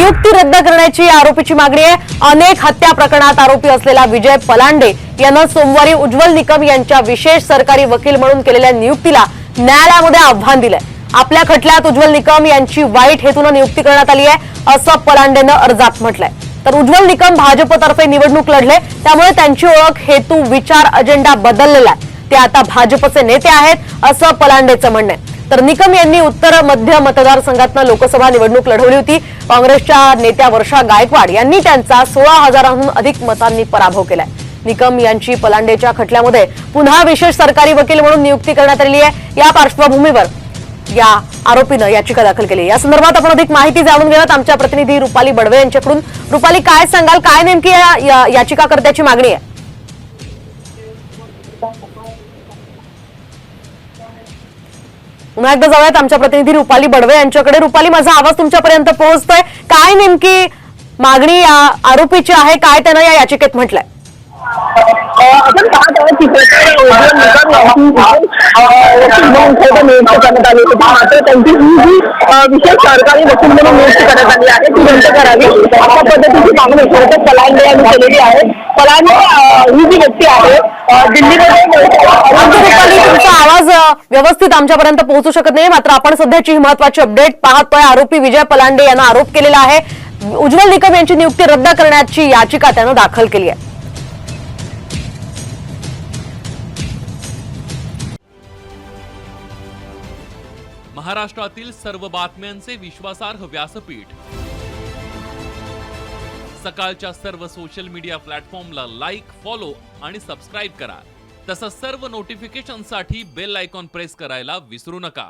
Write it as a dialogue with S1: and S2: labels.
S1: नियुक्ती रद्द करण्याची आरोपीची मागणी आहे। अनेक हत्या प्रकरणात आरोपी असलेला विजय पलांडे यानं सोमवारी उज्ज्वल निकम यांच्या विशेष सरकारी वकील म्हणून केलेल्या नियुक्तीला न्यायालयामध्ये आव्हान दिलंय। आपल्या खटल्यात उज्ज्वल निकम यांची वाईट हेतूने नियुक्ती करण्यात आली आहे असं पलांडेनं अर्जात म्हटलंय। तर उज्ज्वल निकम भाजपतर्फे निवडणूक लढले, त्यामुळे त्यांची ओळख, हेतू, विचार, अजेंडा बदललेला आहे। ते आता भाजपचे नेते आहेत असं पलांडेचं म्हणणं आहे। तर निकम यांनी उत्तर मध्य मतदारसंघातून लोकसभा निवडणूक लढवली होती। काँग्रेसच्या नेत्या वर्षा गायकवाड यांनी त्यांचा 16,000हून अधिक मतांनी पराभव केलाय। निकम यांची पलांडेच्या खटल्यामध्ये पुन्हा विशेष सरकारी वकील म्हणून नियुक्ती करण्यात आली आहे। या पार्श्वभूमीवर या आरोपीनं याचिका दाखल केली। या संदर्भात आपण अधिक माहिती जाणून घेऊयात आमच्या प्रतिनिधी रुपाली बडवे यांच्याकडून। रुपाली, काय सांगाल, काय नेमकी या याचिकाकर्त्याची मागणी आहे? पुन्हा एकदा जाऊयात आमच्या प्रतिनिधी रुपाली बडवे यांच्याकडे। रुपाली, माझा आवाज तुमच्यापर्यंत पोहोचतोय? काय नेमकी मागणी या आरोपीची आहे, काय त्यानं या याचिकेत म्हटलंय?
S2: आपण पाहत आहोत की उज्ज्वल निकम यांची नियुक्ती करण्यात आली होती, मात्र त्यांची ही जी विशेष सरकारी वकील म्हणून नियुक्ती करण्यात आली आहे ती रद्द करावी अशा पद्धतीची मागणी खरंतर पलांडे यांनी केलेली आहे। पलांडे ही जी व्यक्ती आहे दिल्लीमध्ये
S1: तुमचा आवाज व्यवस्थित आमच्यापर्यंत पोहोचू शकत नाही, मात्र आपण सध्याची ही महत्वाची अपडेट पाहतोय। आरोपी विजय पलांडे यांना आरोप केलेला आहे उज्ज्वल निकम यांची नियुक्ती रद्द करण्याची याचिका त्यानं दाखल केली आहे।
S3: महाराष्ट्रातील सर्व बातम्यांचे विश्वासार्ह व्यासपीठ, सकाळच्या सर्व सोशल मीडिया प्लॅटफॉर्मला लाईक, फॉलो आणि सबस्क्राईब करा। तसंच सर्व नोटिफिकेशनसाठी बेल आयकॉन प्रेस करायला विसरू नका।